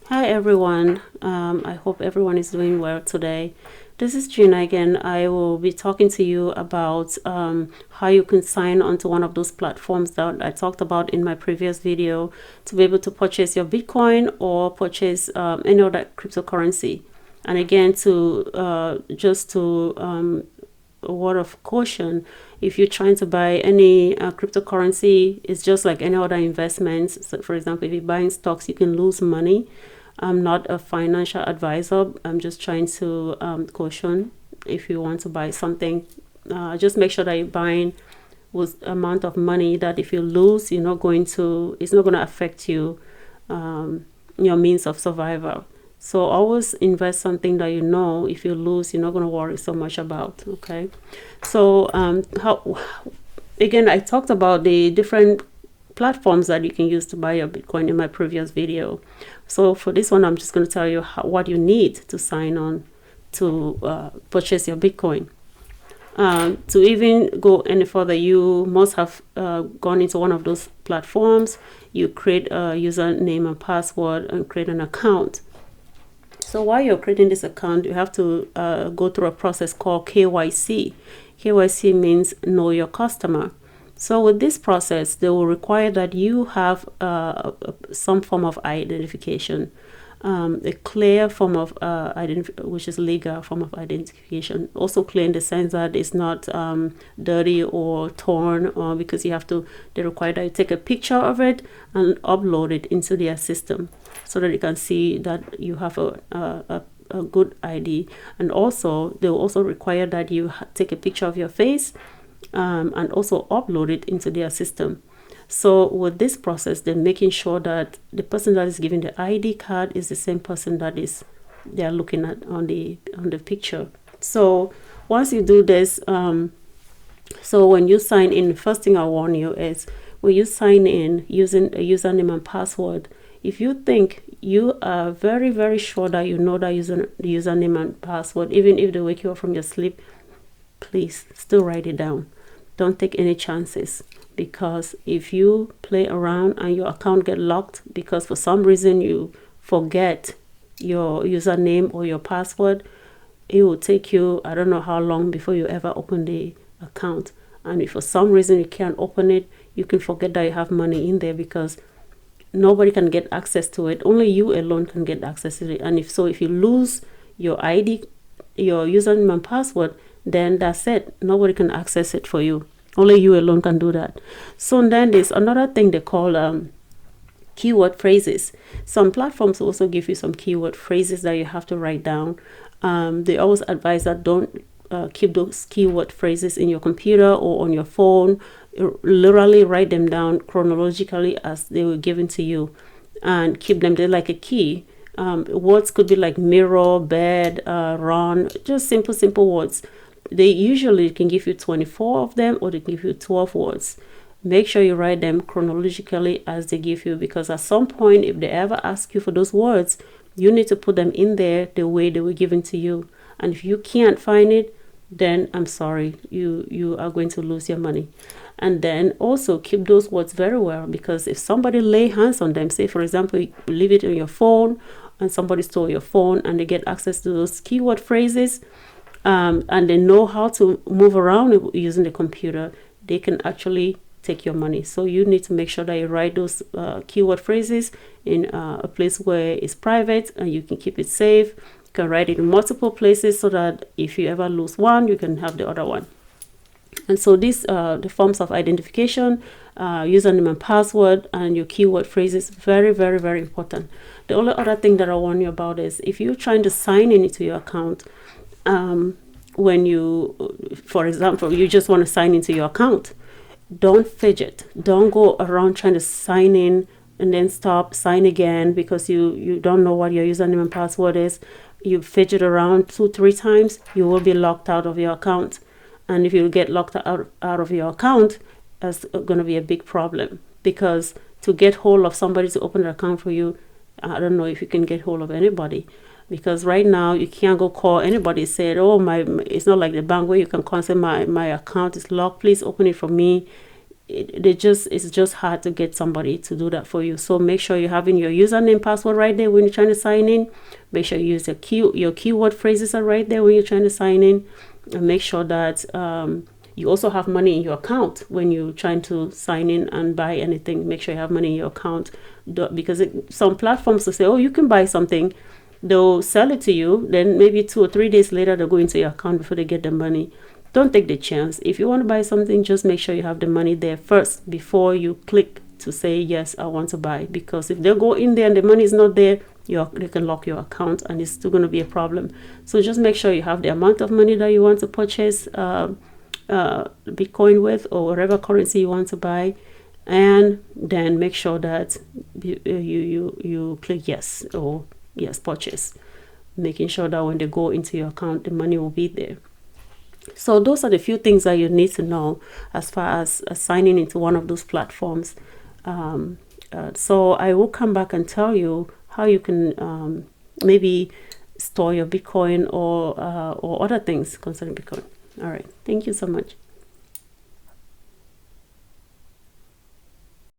Hi everyone. I hope everyone is doing well today. This is Gina again. I will be talking to you about how you can sign onto one of those platforms that I talked about in my previous video to be able to purchase your Bitcoin or purchase any other cryptocurrency. And again, to just to a word of caution, if you're trying to buy any cryptocurrency, it's just like any other investments. So for example, if you're buying stocks, you can lose money. I'm not a financial advisor. I'm just trying to caution if you want to buy something. Just make sure that you're buying with amount of money that if you lose, it's not going to affect you, your means of survival. So always invest something that if you lose, you're not going to worry so much about. Okay. So again, I talked about the different platforms that you can use to buy your Bitcoin in my previous video. So for this one, I'm just going to tell you what you need to sign on to purchase your Bitcoin. To even go any further, you must have gone into one of those platforms. You create a username and password and create an account. So while you're creating this account, you have to go through a process called KYC. KYC means know your customer. So with this process, they will require that you have some form of identification, a clear form of which is legal form of identification. Also clear in the sense that it's not dirty or torn, or because they require that you take a picture of it and upload it into their system so that you can see that you have a good ID. And also, they will also require that you take a picture of your face and also upload it into their system. So with this process, they're making sure that the person that is giving the ID card is the same person that they're looking at on the picture. So once you do this, so when you sign in, first thing I warn you is when you sign in using a username and password, if you think you are very, very sure that you know that username and password, even if they wake you up from your sleep, please still write it down. Don't take any chances, because if you play around and your account get locked because for some reason you forget your username or your password, it will take you, I don't know how long before you ever open the account. And if for some reason you can't open it, you can forget that you have money in there, because nobody can get access to it. Only you alone can get access to it. And if you lose your ID, your username and password, then that's it. Nobody can access it for you. Only you alone can do that. So then there's another thing they call keyword phrases. Some platforms also give you some keyword phrases that you have to write down. They always advise that don't keep those keyword phrases in your computer or on your phone. Literally write them down chronologically as they were given to you and keep them. They're like a key. Words could be like mirror, bed, run, just simple words. They usually can give you 24 of them, or they give you 12 words. Make sure you write them chronologically as they give you, because at some point, if they ever ask you for those words, you need to put them in there the way they were given to you. And if you can't find it, then I'm sorry, you are going to lose your money. And then also keep those words very well, because if somebody lay hands on them, say for example, you leave it on your phone and somebody stole your phone and they get access to those keyword phrases, and they know how to move around using the computer, they can actually take your money. So you need to make sure that you write those keyword phrases in a place where it's private and you can keep it safe. You can write it in multiple places so that if you ever lose one, you can have the other one. And so these the forms of identification, username and password, and your keyword phrases, very, very, very important. The only other thing that I warn you about is if you're trying to sign into your account, when for example, you just want to sign into your account, don't fidget. Don't go around trying to sign in and then stop, sign again, because you don't know what your username and password is. You fidget around 2-3 times, you will be locked out of your account. And if you get locked out of your account, that's going to be a big problem, because to get hold of somebody to open an account for you, I don't know if you can get hold of anybody. Because right now you can't go call anybody and say, oh, it's not like the bank where you can call and say my account is locked, please open it for me. it's just hard to get somebody to do that for you. So make sure you're having your username, password right there when you're trying to sign in. Make sure you use your keyword phrases are right there when you're trying to sign in, and make sure that you also have money in your account when you're trying to sign in and buy anything. Make sure you have money in your account, because some platforms will say, oh, you can buy something, they'll sell it to you, then maybe 2 or 3 days later they'll go into your account before they get the money. Don't take the chance. If you want to buy something, just make sure you have the money there first before you click to say, yes, I want to buy. Because if they go in there and the money is not there, they can lock your account and it's still going to be a problem. So just make sure you have the amount of money that you want to purchase Bitcoin with, or whatever currency you want to buy. And then make sure that you click yes, or yes, purchase. Making sure that when they go into your account, the money will be there. So those are the few things that you need to know as far as signing into one of those platforms. So I will come back and tell you how you can maybe store your Bitcoin or other things concerning Bitcoin. All right. Thank you so much.